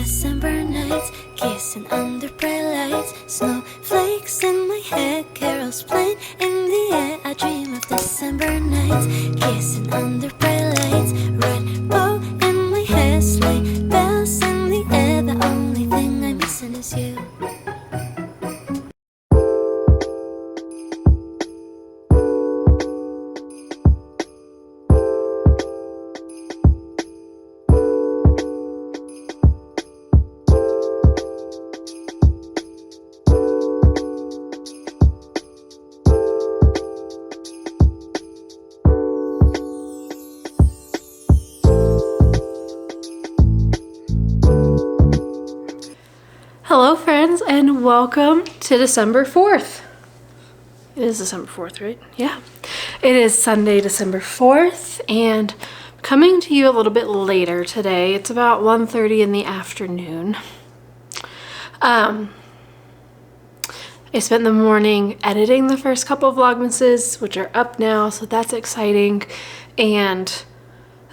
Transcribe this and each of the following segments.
December nights, kissing under bright lights, snowflakes in my head, carols playing in the air. I dream of December nights, kissing under bright lights, red bow in my hair, sleigh bells in the air. The only thing I'm missing is you. Hello friends, and welcome to December 4th. It is December 4th, right? Yeah. It is Sunday, December 4th, and I'm coming to you a little bit later today. It's about 1:30 in the afternoon. I spent the morning editing the first couple of Vlogmases, which are up now, so that's exciting. And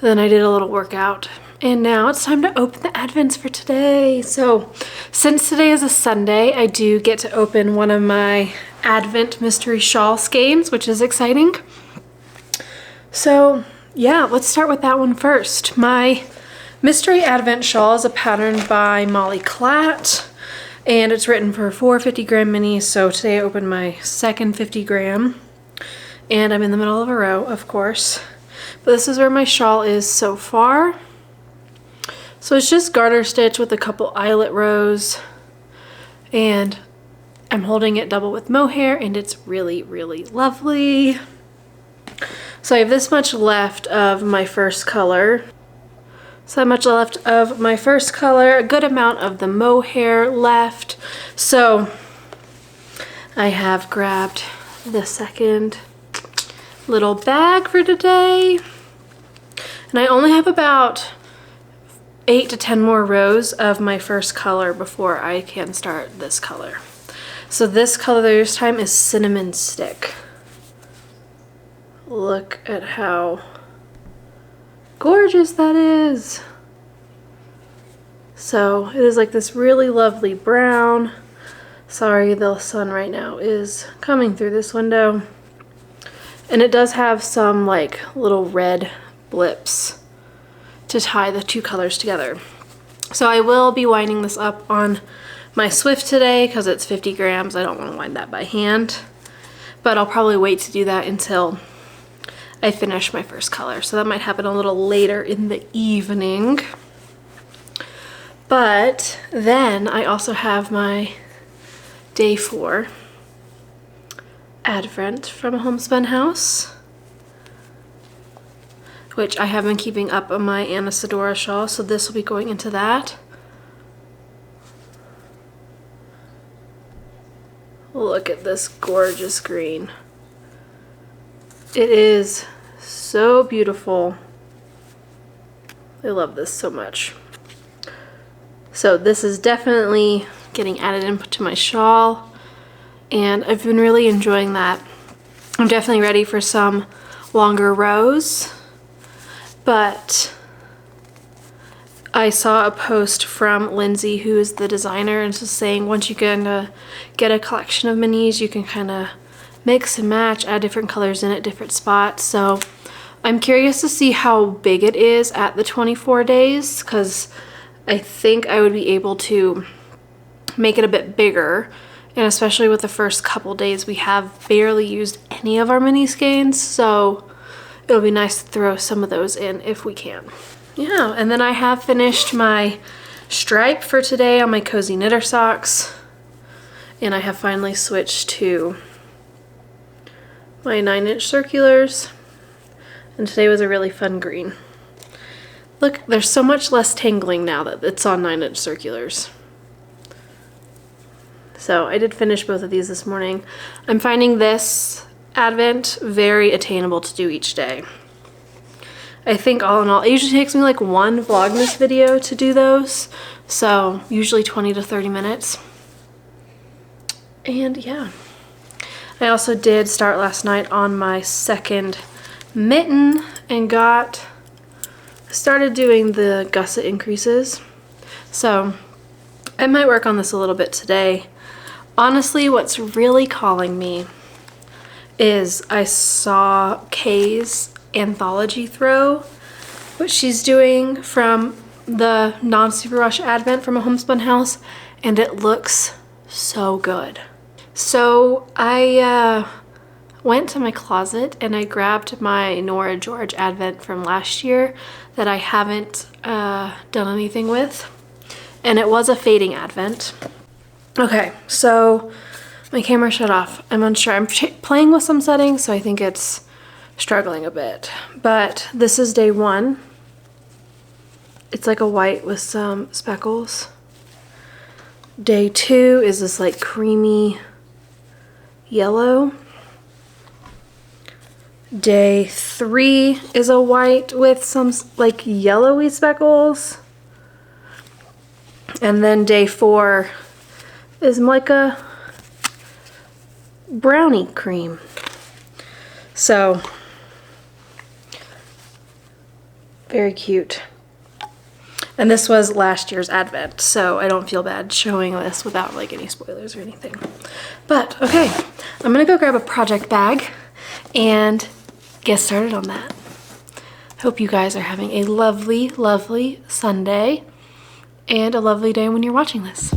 then I did a little workout. And now it's time to open the advents for today. So since today is a Sunday, I do get to open one of my Advent mystery shawl skeins, which is exciting. So yeah, let's start with that one first. My mystery Advent shawl is a pattern by Molly Klatt, and it's written for 4 50-gram minis. So today I opened my second 50-gram, and I'm in the middle of a row, of course. But this is where my shawl is so far. So it's just garter stitch with a couple eyelet rows, and I'm holding it double with mohair, and it's really, really lovely. So I have this much left of my first color. So that much left of my first color, a good amount of the mohair left. So I have grabbed the second little bag for today, and I only have about 8 to 10 more rows of my first color before I can start this color. So this color this time is Cinnamon Stick. Look at how gorgeous that is. So it is like this really lovely brown. Sorry, the sun right now is coming through this window. And it does have some like little red blips to tie the two colors together. So I will be winding this up on my Swift today because it's 50 grams. I don't want to wind that by hand, but I'll probably wait to do that until I finish my first color. So that might happen a little later in the evening. But then I also have my day 4 Advent from a Homespun House, which I have been keeping up on my Anna Sedora shawl, so this will be going into that. Look at this gorgeous green. It is so beautiful. I love this so much. So this is definitely getting added into my shawl, and I've been really enjoying that. I'm definitely ready for some longer rows. But I saw a post from Lindsay, who is the designer, and just saying once you get a collection of minis, you can kind of mix and match, add different colors in at different spots. So I'm curious to see how big it is at the 24 days, because I think I would be able to make it a bit bigger. And especially with the first couple days, we have barely used any of our mini skeins, so it'll be nice to throw some of those in if we can. Yeah, and then I have finished my stripe for today on my Cozy Knitter socks. And I have finally switched to my 9-inch circulars. And today was a really fun green. Look, there's so much less tangling now that it's on 9-inch circulars. So I did finish both of these this morning. I'm finding this Advent very attainable to do each day. I think all in all, it usually takes me like one Vlogmas video to do those. So usually 20 to 30 minutes. And yeah. I also did start last night on my second mitten and started doing the gusset increases. So I might work on this a little bit today. Honestly, what's really calling me is I saw Kay's Anthology Throw, what she's doing from the non-superwash advent from a homespun house, and it looks so good. So I went to my closet and I grabbed my Nora George advent from last year that I haven't done anything with, and it was a fading advent. Okay, so my camera shut off. I'm unsure. I'm playing with some settings, so I think it's struggling a bit. But this is day 1. It's like a white with some speckles. Day 2 is this like creamy yellow. Day 3 is a white with some like yellowy speckles. And then day 4 is like a brownie cream. So very cute. And this was last year's advent, so I don't feel bad showing this without like any spoilers or anything. But okay, I'm gonna go grab a project bag and get started on that. Hope you guys are having a lovely, lovely Sunday and a lovely day when you're watching this.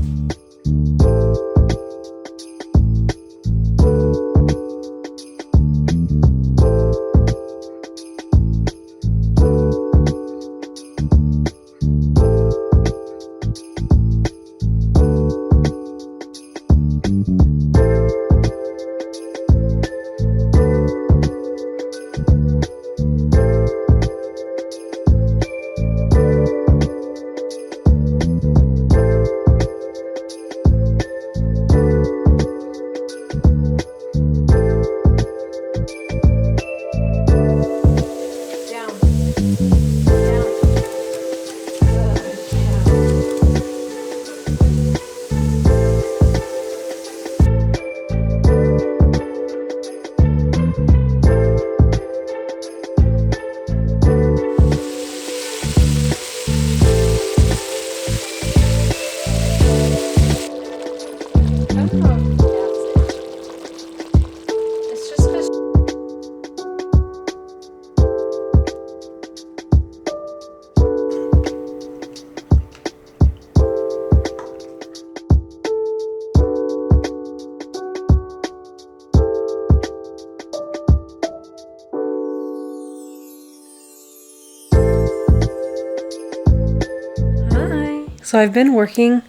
So I've been working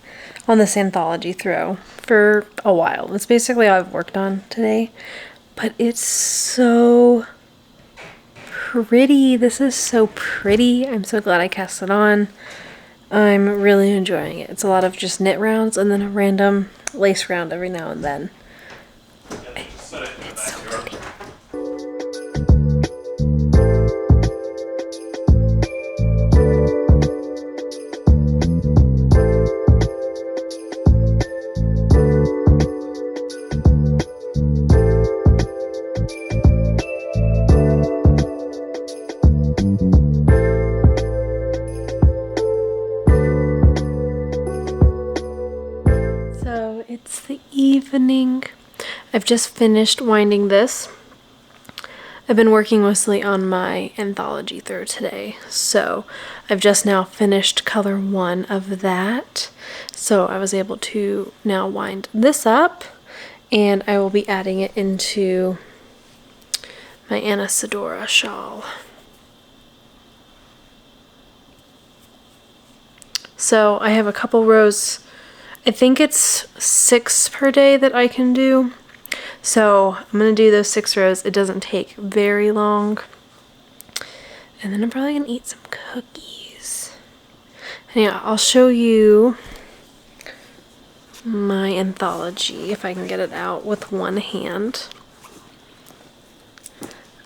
on this Anthology Throw for a while. That's basically all I've worked on today. But it's so pretty. This is so pretty. I'm so glad I cast it on. I'm really enjoying it. It's a lot of just knit rounds and then a random lace round every now and then. It's so pretty. It's the evening. I've just finished winding this. I've been working mostly on my Anthology Throw today, so I've just now finished color 1 of that. So I was able to now wind this up, and I will be adding it into my Anna Sedora shawl. So I have a couple rows. I think it's 6 per day that I can do. So I'm going to do those 6 rows. It doesn't take very long. And then I'm probably going to eat some cookies. And yeah, I'll show you my anthology if I can get it out with one hand.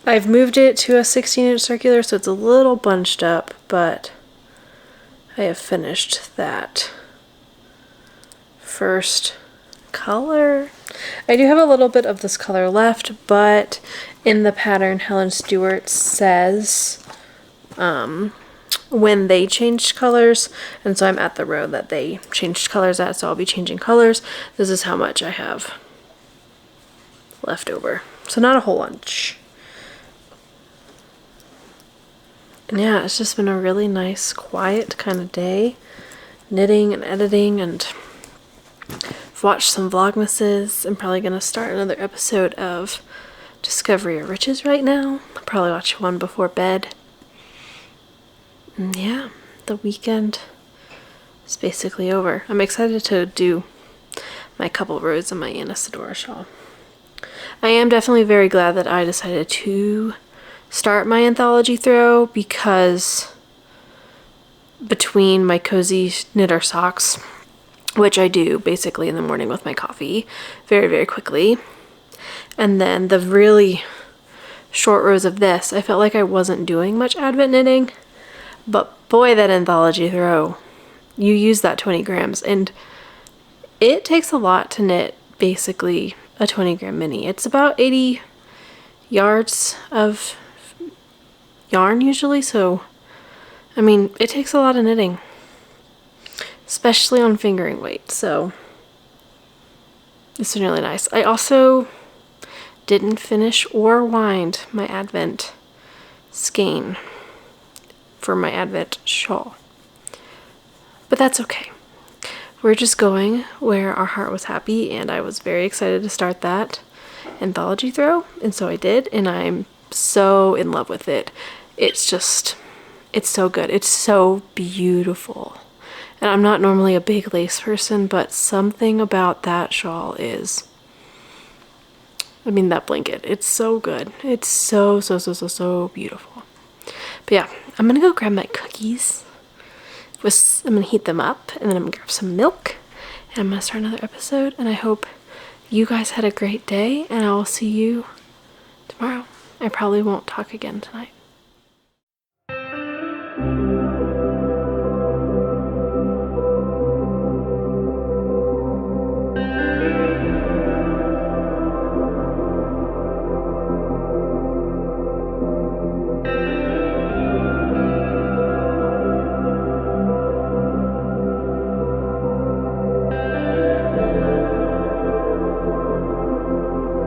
I've moved it to a 16-inch circular, so it's a little bunched up, but I have finished that first color. I do have a little bit of this color left, but in the pattern Helen Stewart says when they changed colors, and so I'm at the row that they changed colors at, so I'll be changing colors. This is how much I have left over. So not a whole bunch. And yeah, it's just been a really nice, quiet kind of day. Knitting and editing, and I've watched some Vlogmases. I'm probably going to start another episode of Discovery of Riches right now. I'll probably watch one before bed. And yeah, the weekend is basically over. I'm excited to do my couple rows of my Anisadora shawl. I am definitely very glad that I decided to start my Anthology Throw, because between my cozy knitter socks, which I do basically in the morning with my coffee very, very quickly, and then the really short rows of this, I felt like I wasn't doing much advent knitting. But boy, that Anthology Throw, you use that 20 grams, and it takes a lot to knit basically a 20 gram mini. It's about 80 yards of yarn usually, so I mean, it takes a lot of knitting, especially on fingering weight, so it's been really nice. I also didn't finish or wind my advent skein for my advent shawl, but that's okay. We're just going where our heart was happy, and I was very excited to start that Anthology Throw, and so I did, and I'm so in love with it. It's just, it's so good. It's so beautiful. And I'm not normally a big lace person, but something about that shawl is, I mean, that blanket, it's so good. It's so, so, so, so, so beautiful. But yeah, I'm gonna go grab my cookies. I'm gonna heat them up, and then I'm gonna grab some milk, and I'm gonna start another episode, and I hope you guys had a great day, and I will see you tomorrow. I probably won't talk again tonight.